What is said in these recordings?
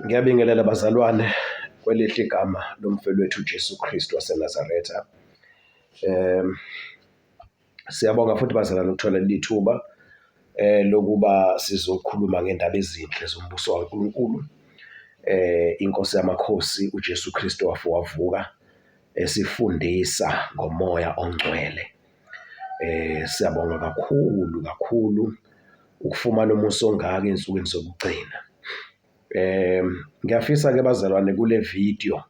Ngiyabingelela bazalwane kwelihle igama lomfelo wethu Jesu Kristu waseNazaretha. Siyabonga futhi bazalwane ukuthola lithuba lokuba sizokhuluma ngendaba ezinhle zombuso kaNkulunkulu. Inkosi yamakhosi uJesu Kristu wavuka esifundisa ngomoya ongcwele. Siyabonga kakhulu ukufumana umuso ongaka ensukwini zokugcina. Ngiyafisa ke bazalwane kule video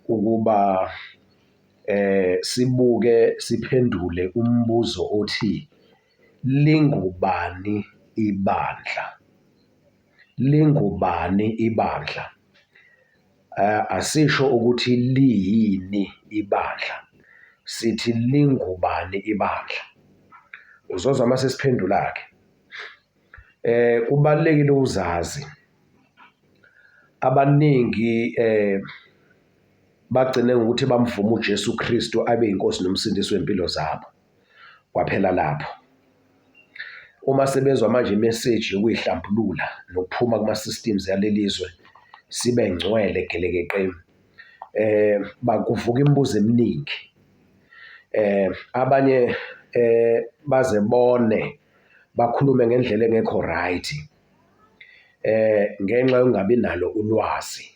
ukuba sibuke siphendule umbuzo othi lingubani ibandla? Lingubani ibandla? Asisho ukuthi liyini ibandla, sithi lingubani ibandla. Uzozwa mase siphendula ke. Kubalekile uzazi abaningi bagcine ngokuthi bamvuma uJesu Kristu abe inkosi nomsindisi wempilo zabo. Kwaphela lapho. Uma sebezwa manje imessage yokuyihlambulula nokuphuma kuma systems yalelizwe sibe ngcwele gelekeqe, bakuvuka imibuzo eminingi. Abanye baze bone bakhulume ngendlela engekho right ngenxa yokungabi nalo ulwazi.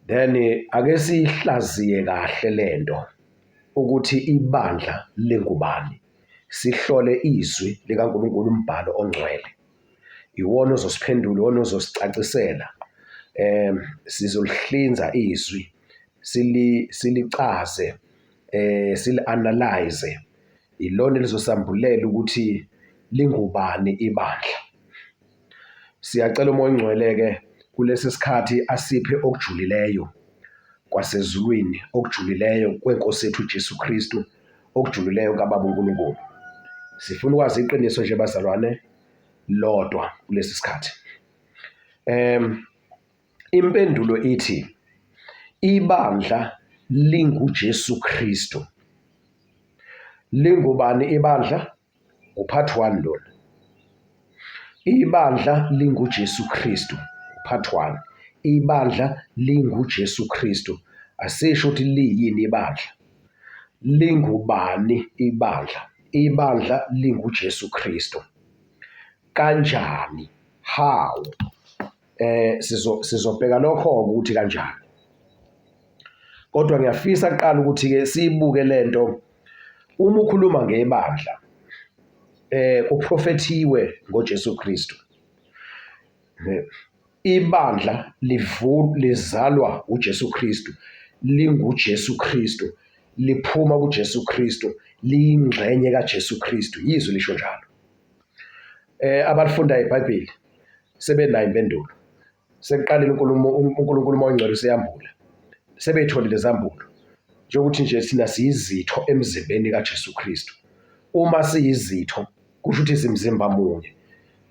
Then ake sihlaziye kahle lento ukuthi ibandla lingubani. Sihlole izwi likaNkulunkulu umbhalo ongcwele. Iwona ozosiphendula, iwona ozosicacisela. Sizolihlinza izwi, silicaze, sili-analyze. Ilona lizosambulela ukuthi lingubani ibandla. Siyacela umoya ongcwele-ke kulesi sikhathi asiphe okujulileyo kwasezulwini, okujulileyo kwenkosi yethu Jesu Kristu, okujulileyo kaBaba uNkulunkulu. Sifuna ukwazi iqiniso nje bazalwane lodwa kulesi sikhathi. Impendulo ithi ibandla linguJesu Kristu. Lingubani ibandla? Upart 1 lona. Ibandla linguJesu Kristu. Part 1. Ibandla linguJesu Kristu. Asisho ukuthi liyini ibandla. Lingubani ibandla? Ibandla linguJesu Kristu. Kanjani? How? Sizobheka lokho ukuthi kanjani. Kodwa ngiyafisa kuqala ukuthi ke siyibuke lento uma ukhuluma ngebandla kuprofethiwe ngoJesu Kristu. Ibandla lizalwa uJesu Kristu, linguJesu Kristu, liphuma kuJesu Kristu, liyingxenye kaJesu Kristu. Yizwi lisho njalo. Abafunda iBhayibheli sebenayo impendulo. Sekuqalile uNkulunkulu ongcwele useyambula. Sebeyitholile izambulo. Njengokuthi nje sina siyizitho emzimbeni kaJesu Kristu. Uma siyizitho kusho ukuthi simzimba munye.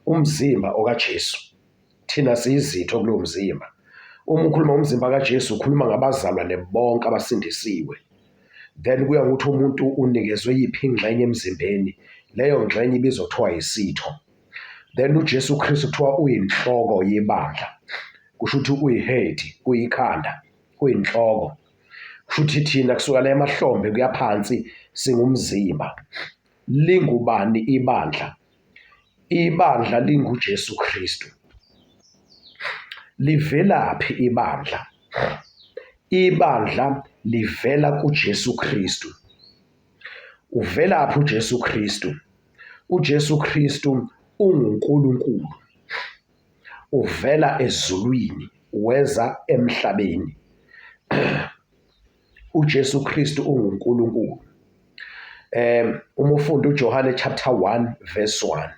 Umzimba okaJesu. Thina siyizitho kulo mzimba. Uma ukhuluma ngomzimba kaJesu ukhuluma ngabazalwane bonke abasindisiwe. Then kuya ngokuthi umuntu unikezwe yiphi ingxenye emzimbeni. Leyo ngxenye ibizwa kuthiwa yisitho. Then uJesu Kristu kuthiwa uyinhloko yebandla. Kusho ukuthi uyihead, kuyikhanda, kuyinhloko. Kusho ukuthi thina kusuka la emahlombe kuya phansi singumzimba. Lingubani ibandla? Ibandla linguJesu Kristu. Livelaphi ibandla? Ibandla livela kuJesu Kristu. Uvelaphi uJesu Kristu? uJesu Kristu unguNkulunkulu. Uvela ezulwini weza emhlabeni. uJesu Kristu unguNkulunkulu. Uma ufunda uJohane chapter 1 verse 1.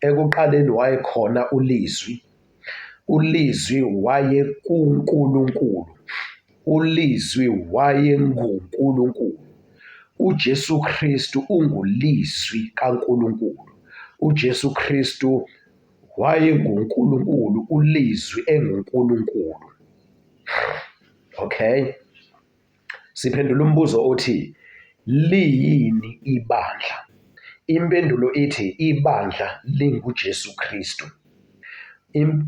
Ekuqaleni wayekhona ulizwi. Ulizwi waye kuNkulunkulu. Ulizwi waye nguNkulunkulu. uJesu Kristu ungulizwi kaNkulunkulu. uJesu Kristu waye nguNkulunkulu, ulizwi enguNkulunkulu. Okay? Siphendula umbuzo othi liyini ibandla? Impendulo ithi ibandla linguJesu Kristu.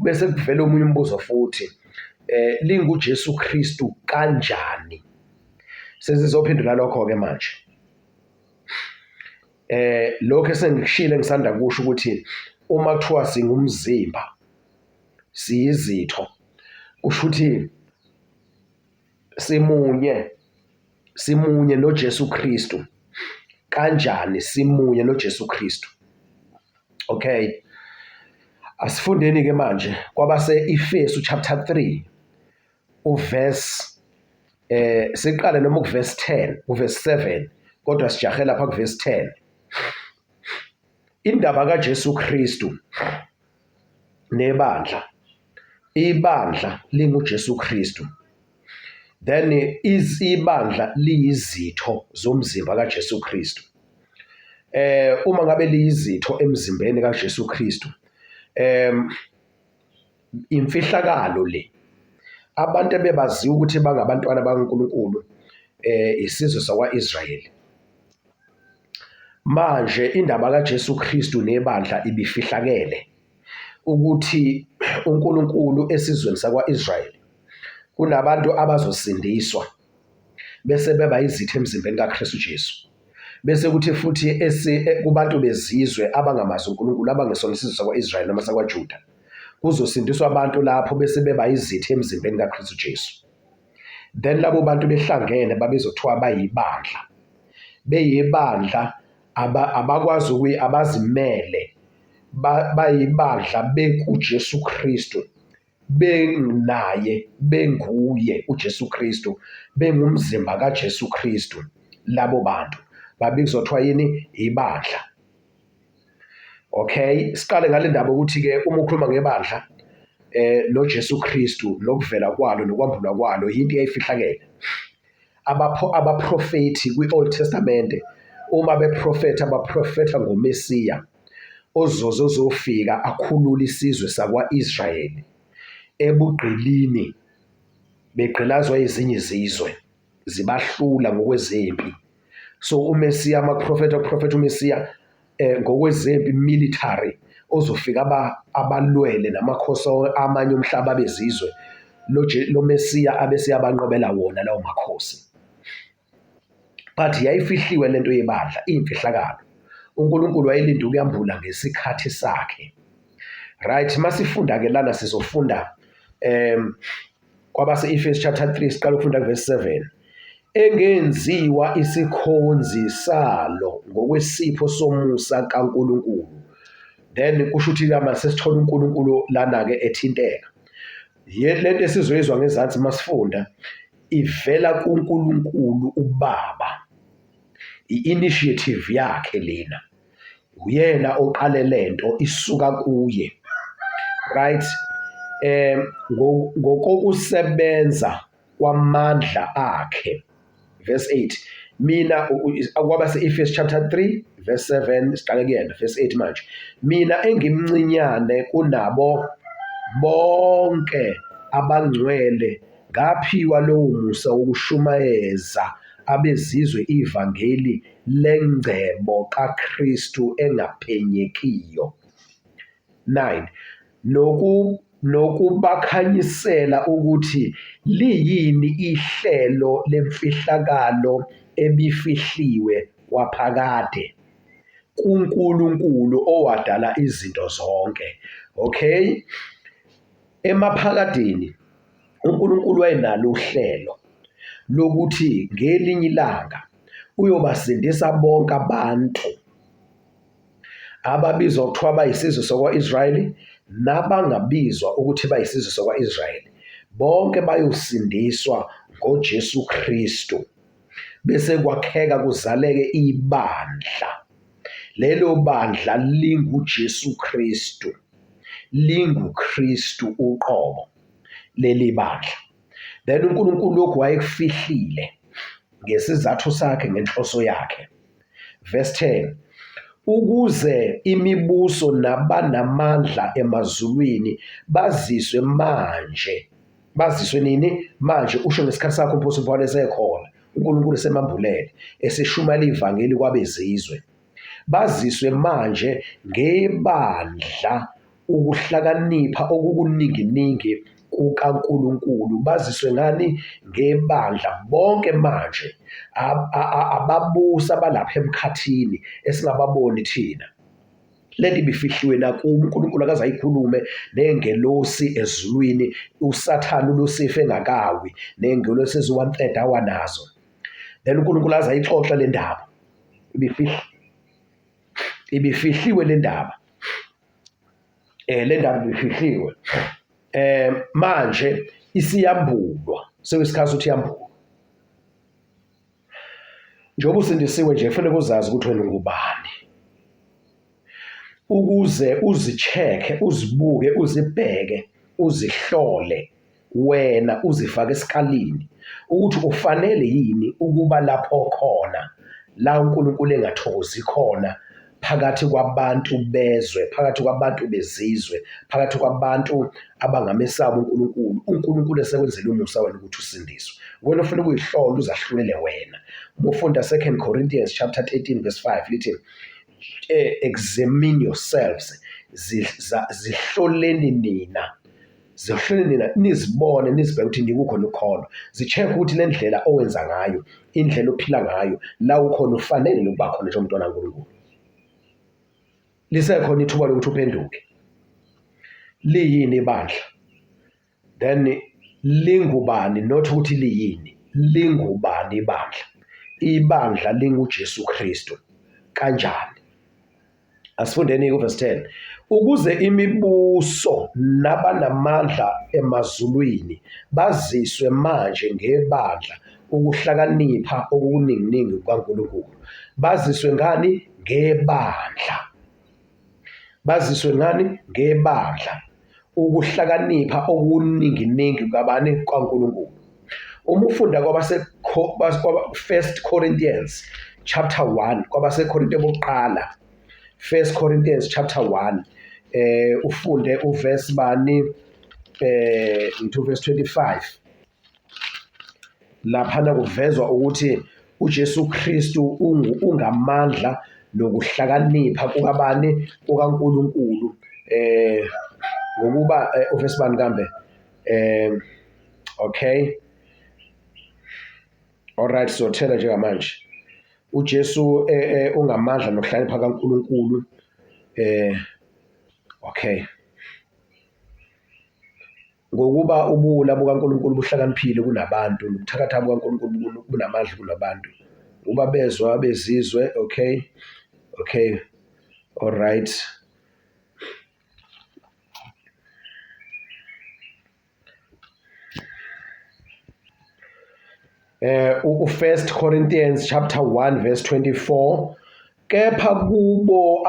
Bese kuvela omunye umbuzo futhi, linguJesu Kristu kanjani? Sesizophendula lokho-ke manje. Lokho esengikushilo ngisanda kusho ukuthi uma kuthiwa singumzimba, siyizitho, kusho ukuthi simunye noJesu Kristu. Kanjani simunye noJesu Kristu? Okay. Asifundeni-ke manje kwabase-Efesu chapter 3 uverse siqale noma kuverse 10 uverse 7 kodwa sijahe lapha kuverse 10. Indaba kaJesu Kristu nebandla. Ibandla linguJesu Kristu. Then ibandla liyizitho zomzimba kaJesu Kristu. Uma ngabe liyizitho emzimbeni kaJesu Kristu, imfihlakalo le abantu ebebaziwa ukuthi bangabantwana bakaNkulunkulu isizwe sakwa-Israyeli. Manje indaba kaJesu Kristu nebandla ibifihlakele ukuthi uNkulunkulu esizweni sakwa-Israyeli kunabantu abazosindiswa bese beba izitho emzimbeni kaKristu Jesu. Bese kuthi futhi kubantu bezizwe abangamazi uNkulunkulu abangesona isizwe sakwa-Israyeli noma sakwaJuda kuzosindiswa abantu lapho bese beba izitho emzimbeni kaKristu Jesu. Then labo bantu behlangene babezothiwa bayibandla. Beyibandla abakwazi abazimele bayibandla bekuJesu Kristu, bengunaye, benguye uJesu Kristu, bengumzimba kaJesu Kristu. Labo bantu babizothiwa yini? Ibandla. Okay, siqale ngale ndaba ukuthi-ke uma ukhuluma ngebandla noJesu Kristu nokuvela kwalo nokwambulwa kwalo yinto eyayifihlakele. Abaprofethi kwi-Old Testament uma beprofetha baprofetha ngoMesiya ozofika akhulula isizwe sakwa-Israyeli ebugqilini, begqilazwa ezinye izizwe zibahlula ngokwezempi. So uMesiya ukuprofetha uMesiya ngokwezempi military ozofika abalwele namakhosi amanye omhlaba bezizwe, lo Mesiya abese yabanqobela wona lawo makhosi. But yayifihliwe lento yebandla, iyimfihlakalo. uNkulunkulu wayelinda ukuyambula ngesikhathi sakhe. Right, masifunda-ke lana sizofunda kwabase-Efesu chapter 3 siqala ukufunda kuverse 7. Engenziwa isikhonzi salo ngokwesipho somusa kaNkulunkulu. Then kusho ukuthi lama sesithola uNkulunkulu lana-ke ethinteka. Lento esizoyizwa ngezansi masifunda ivela kuNkulunkulu uBaba. I-initiative yakhe lena. Uyena oqale lento isuka kuye. Right? Ngokusebenza kwamandla akhe. Verse 8. Mina kwabase-Efesu chapter 3 verse 7 siqale kuyena verse 8 manje. Mina engimncinyane kunabo bonke abangcwele ngaphiwa lowo musa wokushumayeza abezizwe ivangeli lengcebo kaKristu engaphenyekiyo. 9. Nokubakhanyisela ukuthi liyini ihlelo lemfihlakalo ebifihliwe kwaphakade kuNkulunkulu owadala izinto zonke. Okay? Emaphakadeni uNkulunkulu wayenalo uhlelo lokuthi ngelinye ilanga uyobasindisa bonke abantu ababizwa ukuthiwa bayisizwe sakwa-Israyeli nabangabizwa ukuthi bayisizwe sakwa-Israyeli. Bonke bayosindiswa ngoJesu Kristu. Bese kwakheka kuzaleke ibandla. Lelo bandla linguJesu Kristu. LinguKristu uqobo leli bandla. Then uNkulunkulu lokhu wayekufihlile ngesizathu sakhe ngenhloso yakhe. Verse 10. Ukuze imibuso nabanamandla emazulwini baziswe manje. Baziswe nini? Manje usho ngesikhathi sakho uMpostoli Paul esekhona. uNkulunkulu esemambulele eseshumela ivangeli kwabezizwe. Baziswe manje ngebandla ukuhlakanipha okukuningi kukaNkulunkulu. Baziswe ngani? Ngebandla bonke manje ababusa balapha emkhathini esingababoni thina. Lento ibifihliwe nakubo. uNkulunkulu akaze ayikhulume nengelosi ezulwini. uSathane uLucifer engakawi, nengelosi ezi-1/3 awanazo. Then uNkulunkulu aze ayixoxa le ndaba. Ibifihliwe le ndaba. Le ndaba ibifihliwe. Manje isiyambulwa, sekuyisikhathi ukuthi yambulwe. Njengoba usindisiwe nje kufanele uzazi ukuthi wena ungubani, ukuze uzi-check-e, uzibuke, uzibheke, uzihlole wena, uzifake esikalini ukuthi ufanele yini ukuba lapho khona la uNkulunkulu engathokozi khona, phakathi kwabantu bezwe, phakathi kwabantu bezizwe, phakathi kwabantu abangamesaba uNkulunkulu. uNkulunkulu esekwenzele umusa wena ukuthi usindiswe. Wena ufuna ukuyihlole, uzahlulele wena. Uma ufunda 2 Corinthians chapter 13 verse 5 lithi examine yourselves, zihloleni nina, nizibone, nizibheke ukuthi nikukhona ukholo. Zicheck ukuthi le ndlela owenza ngayo, indlela ophila ngayo, la ukhona ufanele ukuba khona njengomntwana kaNkulunkulu. Lisekhona ithuba lokuthi uphenduke. Liyini ibandla? Then lingubani, not ukuthi liyini, lingubani ibandla? Ibandla linguJesu Kristu. Kanjani? Asifundeni kuverse 10. Ukuze imibuso nabanamandla emazulwini baziswe manje ngebandla ukuhlakanipha okuningi kukaNkulunkulu. Baziswe ngani? Ngebandla. Baziswe ngani? Ngebandla ukuhlakanipha okuningi kabani? KwaNkulunkulu. Uma ufunda First Corinthians chapter 1, kwabaseKorinte bokuqala, 1 Corinthians chapter 1, ufunde uverse bani, into verse 25. Laphana kuvezwa ukuthi uJesu Kristu ungamandla nokuhlakanipha kukabani? KukaNkulunkulu. Ngokuba uverse bani kambe? Okay. Alright, so thela njengamanje. uJesu ungamandla nokuhlakanipha kaNkulunkulu. Okay. Ngokuba ubuwula bukaNkulunkulu buhlakaniphile kunabantu, nobuthakathaka bukaNkulunkulu bunamandla kunabantu. Uba bezwa bezizwe. Okay. Alright. U-1 Corinthians chapter 1 verse 24. Kepha kubo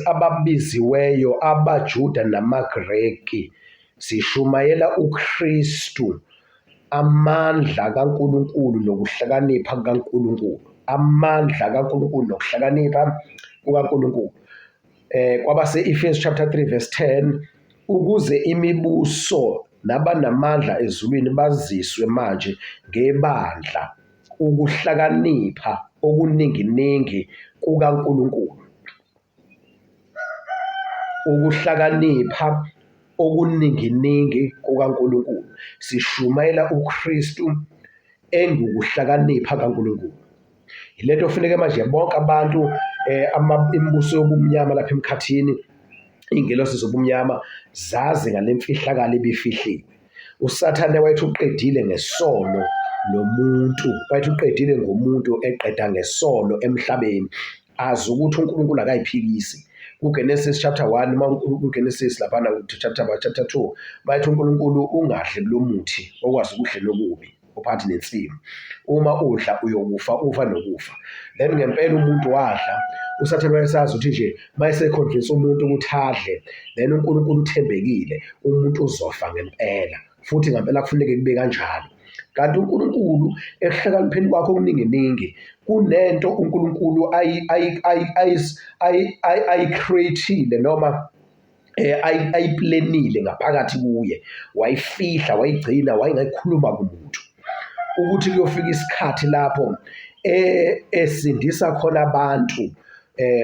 ababiziweyo, abaJuda namaGreki, sishumayela uKristu, amandla kaNkulunkulu nokuhlakanipha kukaNkulunkulu. Amandla kaNkulunkulu nokuhlakanipha kukaNkulunkulu. Kwabase-Ephesians chapter 3 verse 10. Ukuze imibuso nabanamandla ezulwini baziswe manje ngebandla ukuhlakanipha okuningi kukaNkulunkulu. Ukuhlakanipha okuningi kukaNkulunkulu. Sishumayela uKristu engukuhlakanipha kaNkulunkulu. Ilento ofuneka manje bonke abantu imibuso yobumnyama lapha emkhathini, ingelosi zobumnyama zazi ngale mfihlakalo ebifihliwe. uSathane wayethi uqedile ngesono nomuntu, wayethi uqedile ngomuntu eqeda ngesono emhlabeni, azi ukuthi uNkulunkulu akayiphikisi. kuGenesis chapter 1, uGenesis laphana chapter 2, bayithi uNkulunkulu ungadli kulo muthi okwazi ukudla nokubi uphakathi nensimu. Uma udla uyokufa, ufa nokufa. Then ngempela umuntu wadla. uSathane wayesazi ukuthi nje mayeseconvince umuntu ukuthi adle, then uNkulunkulu uthembekile, umuntu uzofa ngempela, futhi ngempela kufuneke kube kanjalo. Kanti uNkulunkulu ekuhlakanipheni kwakho okuningi kunento uNkulunkulu ayicreatile noma ayiplanile ngaphakathi kuye, wayifihla, wayigcina, wayengayikhuluma kumuntu, ukuthi kuyofika isikhathi lapho esindisa khona abantu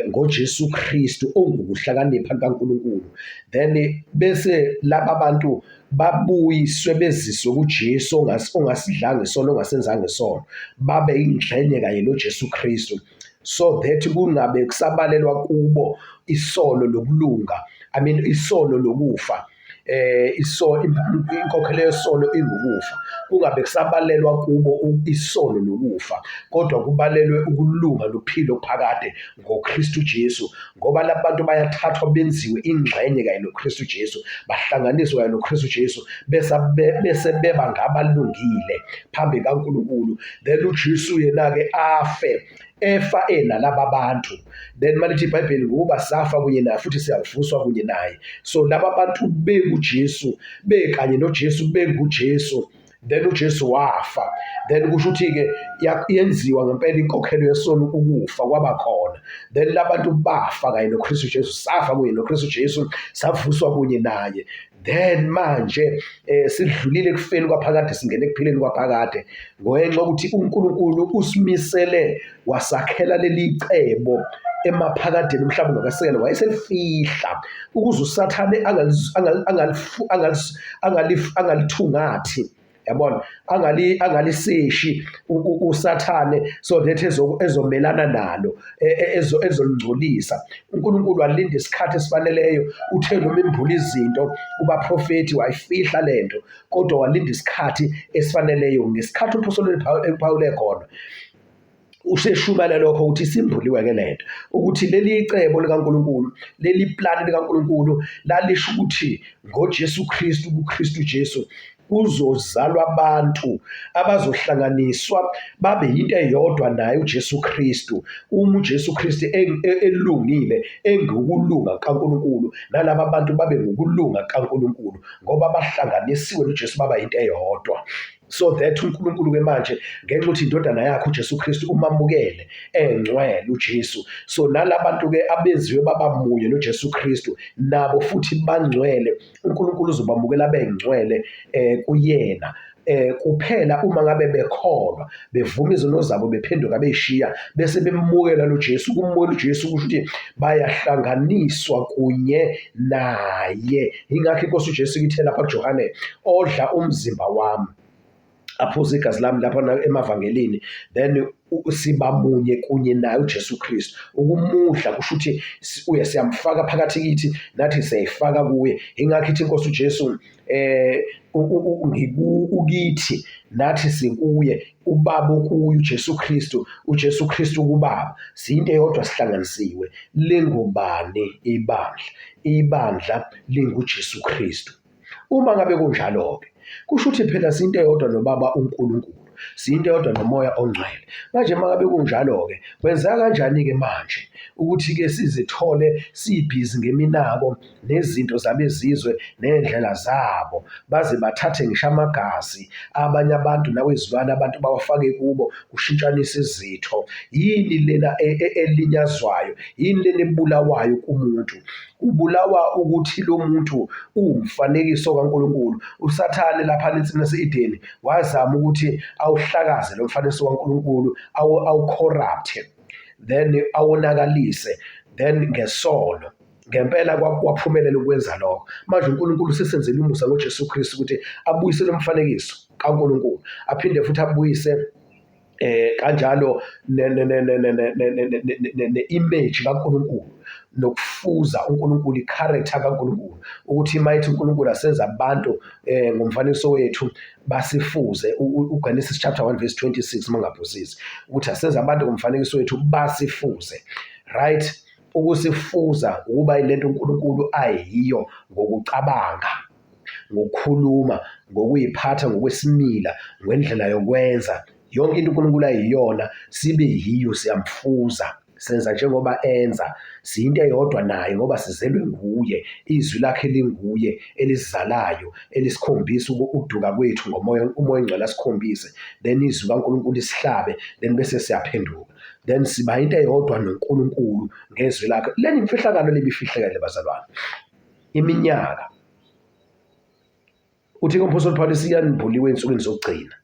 ngoJesu Kristu ongukuhlakanipha kaNkulunkulu. Then bese laba bantu babuyiswe beziswe kuJesu ongasidlanga isono ongasenzanga isono, babe ingxenye kanye noJesu Kristu, so that kungabe kusabalelwa kubo isono nokulunga, isono nokufa. Inkokhelo yesono ingukufa, kungabe kusabalelwa kubo isono nokufa, kodwa kubalelwe ukulunga nokuphila okuphakade ngoKristu Jesu, ngoba labantu bayathathwa benziwe ingxenye kanye noKristu Jesu, bahlanganiswe kanye noKristu Jesu, bese beba ngabalungile phambi kaNkulunkulu. Then uJesu yena-ke efa nalaba bantu, then malithi iBhayibheli ngokuba safa kunye naye futhi siyavuswa kunye naye. So laba bantu bekuJesu, bekanye noJesu, benguJesu, then uJesu wafa, then kusho ukuthi-ke yenziwa ngempela inkokhelo yesono, ukufa kwabakhona, then labantu bafa kanye noKristu Jesu, safa kunye noKristu Jesu, savuswa kunye naye. Then manje sidlulile ekufeni kwaphakade singene ekuphileni kwaphakade, ngenxa yokuthi uNkulunkulu usimisele wasakhela leli cebo emaphakadeni mhlawumbe ungakasekela, wayeselifihla ukuze usathane angalithungathi, yabona, angaliseshi usathane, so that ezomelana nalo, ezolingcolisa. uNkulunkulu walinda isikhathi esifaneleyo. Uthe noma imbula izinto kubaprofethi wayifihla lento, kodwa walinda isikhathi esifaneleyo. Ngesikhathi uPhawuli ephawule khona, useshumayela lokho ukuthi simbuliwe-ke lento, ukuthi leli cebo likaNkulunkulu, leli plani likaNkulunkulu lalisho ukuthi ngoJesu Kristu, kuKristu Jesu kuzozalwa abantu abazohlanganiswa babe yinto eyodwa naye uJesu Kristu. Uma uJesu Kristu elungile, engukulunga kaNkulunkulu, nalaba bantu babe ngukulunga kaNkulunkulu, ngoba bahlanganisiwe noJesu baba yinto eyodwa. So that uNkulunkulu-ke manje, ngenxa ukuthi indodana yakhe uJesu Kristu umamukele engcwele uJesu, so nalabantu-ke abenziwe baba munye noJesu Kristu, nabo futhi bangcwele, uNkulunkulu uzobamukela bengcwele kuyena. Kuphela uma ngabe bekholwa, bevuma izono zabo, bephenduka beshiya, bese bemukela lo Jesu. Ukumukela uJesu kusho ukuthi bayahlanganiswa kunye naye. Ingakho inkosi uJesu ithi lapha kuJohane, odla umzimba wami aphuza igazi lami lapha emavangelini, then siba munye kunye naye uJesu Kristu. Ukumudla kusho ukuthi siyamfaka phakathi kithi, nathi siyayifaka kuye. Ingakho ithi inkosi uJesu ukithi, nathi sikuye, ubaba ukuye uJesu Kristu, uJesu Kristu kubaba, siyinto eyodwa, sihlanganisiwe. Lingubani ibandla? Ibandla linguJesu Kristu. Uma ngabe kunjalo-ke, kusho ukuthi phela siyinto eyodwa nobaba uNkulunkulu, siyinto eyodwa nomoya ongcwele. Manje mangabe kunjalo-ke, kwenzeka kanjani-ke manje ukuthi-ke sizithole sibhizi ngeminako nezinto zabezizwe nendlela zabo, baze bathathe ngisho amagazi abanye abantu nawezilwane abantu bawafake kubo, kushintshanisa izitho? Yini lena elinyazwayo? Yini lena ebulawayo kumuntu? Ubulawa ukuthi lo muntu uwumfanekiso kaNkulunkulu. USathane lapha ensini yase-Edeni wazama ukuthi awuhlakaze lo mfanekiso kaNkulunkulu, awucorrupte, then awonakalise, then ngesono. Ngempela waphumelela ukwenza lokho. Manje uNkulunkulu sesenzele umusa ngoJesu Kristu ukuthi abuyise lo mfanekiso kaNkulunkulu, aphinde futhi abuyise kanjalo ne-image kaNkulunkulu, nokufuza uNkulunkulu, i-character kaNkulunkulu, ukuthi mayithi uNkulunkulu asenza abantu ngomfanekiso wethu basifuze. uGenesis chapter 1 verse 26 mangaphosisi ukuthi asenza abantu ngomfanekiso wethu basifuze, right? Ukusifuza ukuba ilento uNkulunkulu ayiyo, ngokucabanga, ngokukhuluma, ngokuyiphatha, ngokwesimila, ngendlela yokwenza. Yonke into uNkulunkulu ayiyona sibe yiyo, siyamfuza, senza njengoba enza. Siyinto eyodwa naye ngoba sizelwe nguye, izwi lakhe linguye elisizalayo, elisikhombisa ukuduka kwethu ngomoya, umoya ongcwele asikhombise, then izwi kaNkulunkulu isihlabe, then bese siyaphenduka, then siba into eyodwa noNkulunkulu ngezwi lakhe. Leli imfihlakalo libifihlekile bazalwane, iminyaka. Uthi uMpostoli Paulus iyanibhuliwe ensukwini zokugcina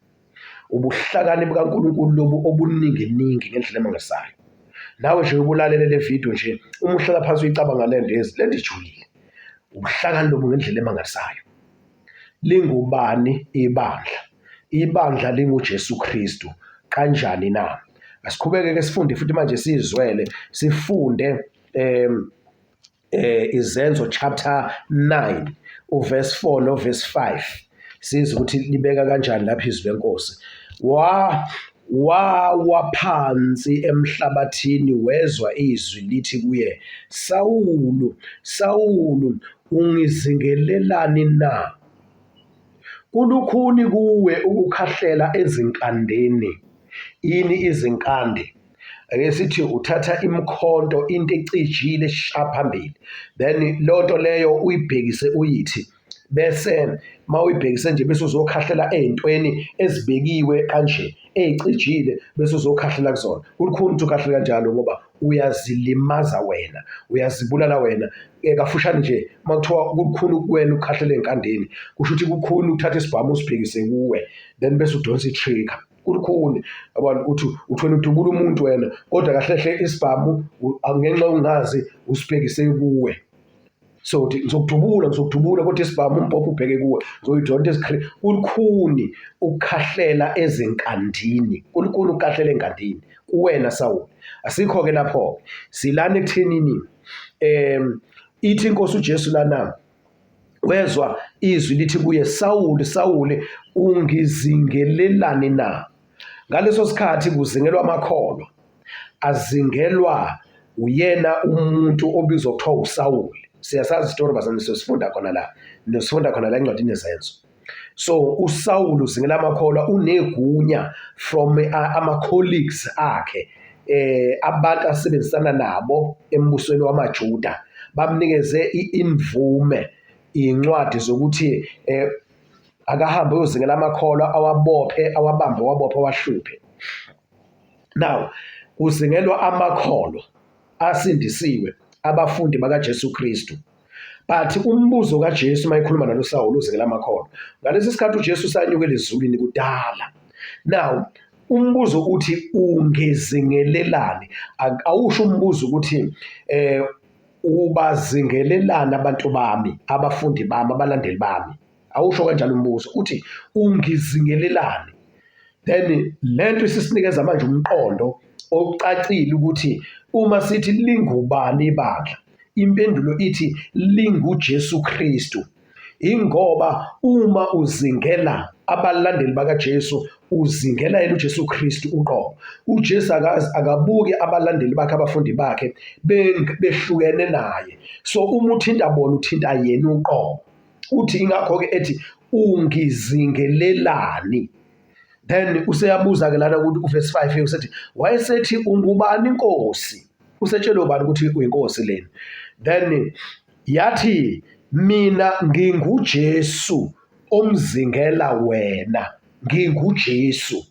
ubuhlakani bukaNkulunkulu lobu obuningi ngendlela emangalisayo, nawe nje ukulalele le video nje uma uhlala phansi uyicabanga le nto ijulile ubuhlakani lobu ngendlela emangalisayo. Lingubani ibandla linguJesu Kristu kanjani na? Asiqhubeke-ke sifunde futhi manje sizwele sifunde Izenzo chapter 9 uverse 4 no verse 5 siza ukuthi libeka kanjani lapha izwi lenkosi. Waphansi emhlabathini wezwa izwi lithi kuye, Sawulu, Sawulu, ungizingelelani na? Kulukhuni kuwe ukukhahlela ezinkandeni. Ini izinkande? Ake sithi uthatha imkhonto into ecijile phambili, then lonto leyo uyibhekise uyithi, bese mawuyibhekise nje bese uzokhahlela ezintweni ezibekiwe kanje ezicijile bese uzokhahlela kuzona. Kulukhuni ukuthi ukhahlela kanjalo ngoba uyazilimaza wena, uyazibulala wena. Kafushane nje makuthiwa kulukhuni kuwena ukukhahlela ezinkandeni, kusho ukuthi kulukhuni ukuthatha isibhamu usibhekise kuwe then bese udonsa i-trigger. Kulukhuni abantu uthi wena udubula umuntu wena kodwa kahle hle isibhamu ngenxa ungazi usibhekise kuwe. So ngizokudubula kodwa isibhamu umpopho ubheke kuwe ngizoyidonta kulukhuni ukukhahlela ezinkandini. Kulukhuni ukukhahlela ezinkandini kuwena Sawule. Asikho-ke lapho silana ekuthenini ithi inkosi uJesu lana wezwa izwi lithi kuye, Sawule, Sawule, ungizingelelani na? Ngaleso sikhathi kuzingelwa amakholo, azingelwa uyena umuntu obizwa kuthiwa uSawule. Siyasazi isitori bazalwane, sifunda khona la encwadini yezenzo. So uSawule uzingela amakholwa unegunya from ama-colleagues akhe abantu asebenzisana nabo embusweni wamaJuda, bamnikeze imvume, incwadi zokuthi akahambe uyozingela amakholwa awabophe, awabambe, awabophe, awahluphe. Now kuzingelwa amakholwa asindisiwe, abafundi bakaJesu Kristu. But umbuzo kaJesu mayikhuluma nalo Sawule uzingela amakholwa, ngalesi sikhathi uJesu usanyukela ezulwini kudala. Now umbuzo uthi ungezingelelani, awusho umbuzo ukuthi ubazingelelani abantu bami, abafundi bami, abalandeli bami. Awusho kanjalo umbuzo, uthi ungizingelelani. Then lento isisinikeza manje umqondo ocacile ukuthi uma sithi lingubani ibandla, impendulo ithi linguJesu Kristu. Ingoba uma uzingela abalandeli bakaJesu uzingela yena uJesu Kristu uqobo. uJesu akabuke abalandeli bakhe, abafundi bakhe behlukene naye. So uma uthinta bona uthinta yena uqobo. Uthi ingakho-ke ethi ungizingelelani. Then useyabuza-ke lana ukuthi uverse 5 usethi, wayesethi ungubani inkosi? Usetshele ubani ukuthi uyinkosi lena? Then yathi, mina nginguJesu omzingela wena, nginguJesu.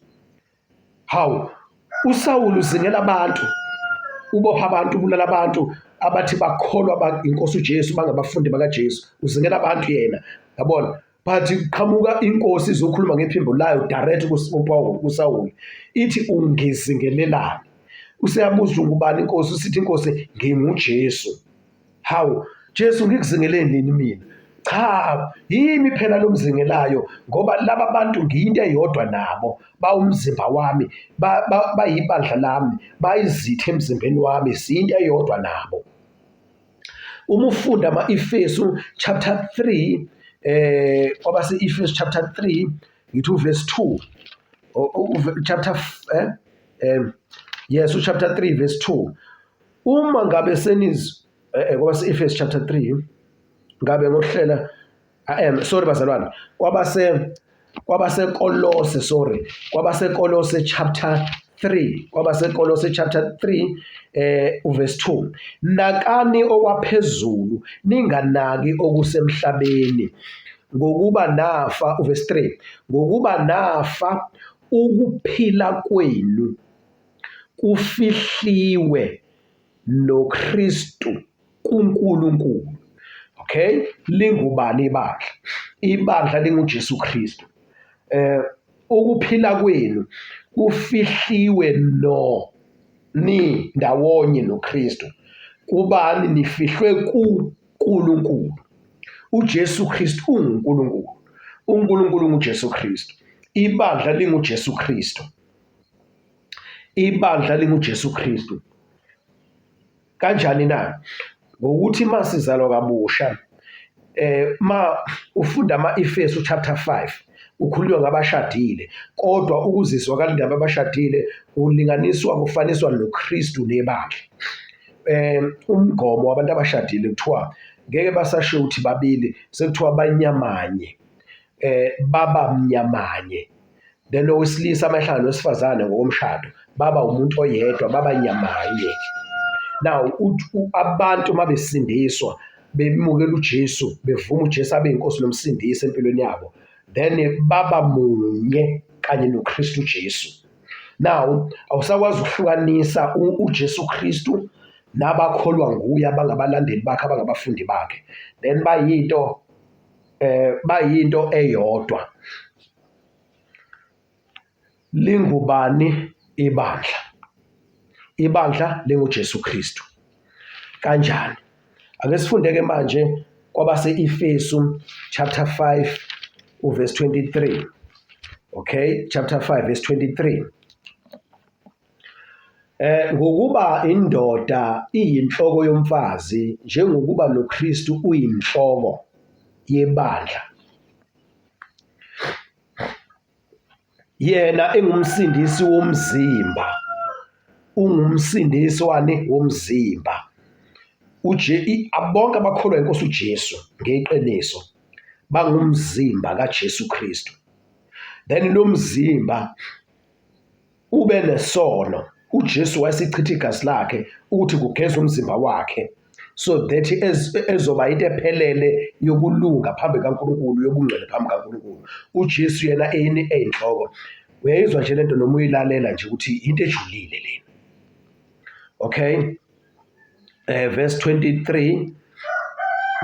Hawu, uSawule uzingela abantu, ubopha abantu, ubulala abantu abathi bakholwa inkosi uJesu, bangabafundi bakaJesu. Uzingela abantu yena, yabona. But qhamuka inkosi izokhuluma ngephimbo layo direct kuSawule ithi ungizingelelani. Useyabuza ngubani inkosi, usithi inkosi nginguJesu. Hawu, Jesu ngikuzingeleni nini mina? Cha, yimi phela lomzingelayo ngoba laba bantu ngiyinto eyodwa nabo, bawumzimba wami, bayibandla lami, bayizithe emzimbeni wami, siyinto eyodwa nabo. Uma ufunda ama-Efesu chapter 3 kwabase Efesu chapter 3 ngithi verse 2 chapter chapter 3 verse 2. Uma ngabe senizwe kwabase Efesu chapter 3 ngabe ngokuhlela sorry bazalwane, kwabase Kolose chapter 3, kwabase Kolose chapter 3 uverse 2. Nakani okwaphezulu, ninganaki okusemhlabeni, ngokuba nafa, uverse 3, ngokuba nafa ukuphila kwenu kufihliwe noKristu kuNkulunkulu. Okay, lingubani ibandla? Ibandla linguJesu Kristu. Ukuphila kwenu kufihliwe ni ndawonye noKristu. Kubani? Nifihlwe kuNkulunkulu. uJesu Kristu unguNkulunkulu. uNkulunkulu unguJesu Kristu. Ibandla linguJesu Kristu. Ibandla linguJesu Kristu. Kanjani na? Ngokuthi masizalwa kabusha, ma ufunda ama-Efesu chapter 5 ukhulunywa ngabashadile, kodwa ukuzizwakala indaba abashadile ulinganiswa kufaniswa noKristu nebandla. Umgomo wabantu abashadile kuthiwa ngeke basasho ukuthi babili, sekuthiwa banyamanye, baba mnyamanye. Then owesilisa amahlangano wesifazane ngokomshado baba umuntu oyedwa, baba nyamanye. Now abantu mabesindiswa bemukela uJesu, bevuma uJesu abe inkosi nomsindisi empilweni yabo, then baba munye kanye noKristu Jesu. Now awusakwazi ukuhlukanisa uJesu Kristu nabakholwa nguye abangabalandeli bakhe, abangabafundi bakhe, then bayinto eyodwa. Lingubani ibandla? Ibandla linguJesu Kristu. Kanjani? Ake sifunde-ke manje kwabase-Efesu chapter 5 verse 23. Okay, chapter 5 verse 23. Ngokuba indoda iyinhloko yomfazi, njengokuba noKristu uyinhloko yebandla, yena engumsindisi womzimba. Ungumsindisi womzimba. Bonke abakholwa inkosi uJesu ngeqiniso bangumzimba kaJesu Kristu. Then lo mzimba ube nesono. uJesu wayesichitha igazi lakhe ukuthi kugezwe umzimba wakhe, so that ezoba into ephelele yokulunga phambi kaNkulunkulu, yobungcwele phambi kaNkulunkulu. uJesu yena eyinhloko. Uyayizwa nje lento noma uyilalela nje ukuthi into ejulile lena. Okay, verse 23.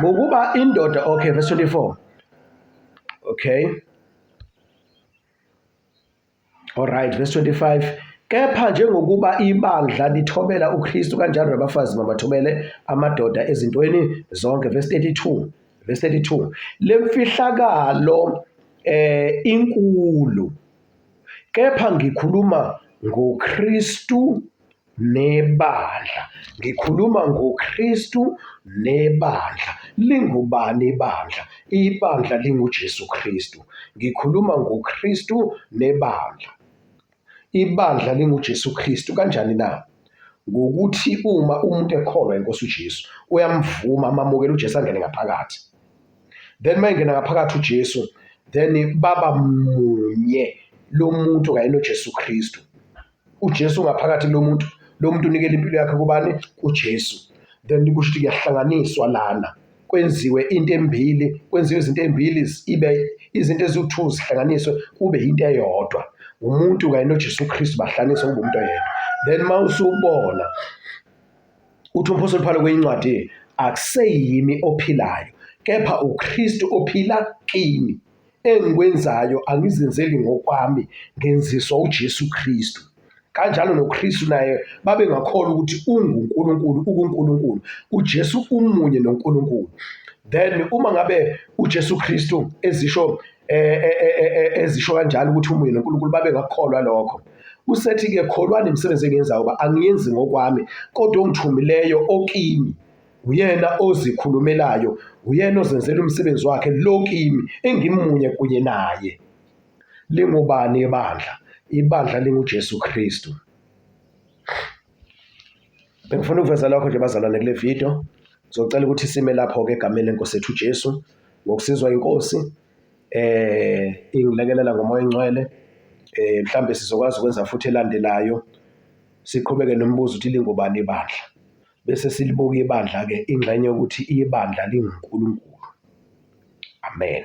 Ngokuba indoda, okay, verse 24. Okay, all right, verse 25. Kepha njengokuba ibandla lithobela uKristu, kanjalo nabafazi mabathobele amadoda ezintweni zonke. Verse 32. Verse 32. Lemfihlakalo inkulu, kepha ngikhuluma ngoKristu nebandla. Ngikhuluma ngoKristu nebandla. Lingubani ibandla? Ibandla linguJesu Kristu. Ngikhuluma ngoKristu nebandla. Ibandla linguJesu Kristu. Kanjani na? Ngokuthi uma umuntu ekholwa inkosi uJesu, uyamvuma amamukela uJesu angene ngaphakathi. Then mayengena ngaphakathi uJesu, then baba munye lo muntu kanye noJesu Kristu. uJesu ngaphakathi lo muntu unikela impilo yakhe kubani? uJesu. Then kusho ukuthi kuyahlanganiswa lana, kwenziwe into embili, kwenziwe izinto embili, ibe izinto eziwu-2 zihlanganiswe kube into eyodwa. Umuntu kanye noJesu Kristu bahlanganiswe kube umuntu oyedwa. Then mawusubona uthi umpostoli Paulo kweyincwadi, akuseyimi ophilayo, kepha uKristu ophila kimi. Engikwenzayo angizenzeli ngokwami, ngenziswa uJesu Kristu. Kanjalo noKristu naye babengakholwa ukuthi unguNkulunkulu, ukuNkulunkulu. uJesu umunye noNkulunkulu. Then uma ngabe uJesu Kristu ezisho kanjalo ukuthi umunye noNkulunkulu, babengakholwa lokho. Usethi-ke kholwani imisebenzi engiyenzayo, uba angiyenzi ngokwami, kodwa ongithumileyo okimi uyena ozikhulumelayo, uyena ozenzela umsebenzi wakhe lo kimi, engimunye kunye naye. Lingubani ibandla? Ibandla linguJesu Kristu. Bengifuna ukuveza lokho nje bazalwane kule video. Ngizocela ukuthi sime lapho-ke egameni lenkosi ethu uJesu, ngokusizwa inkosi ingilekelela ngomoya oyingcwele. Mhlambe sizokwazi ukwenza futhi elandelayo, siqhubeke nombuzo ukuthi lingubani ibandla, bese silibuka ibandla-ke ingxenye yokuthi ibandla linguNkulunkulu. Amen.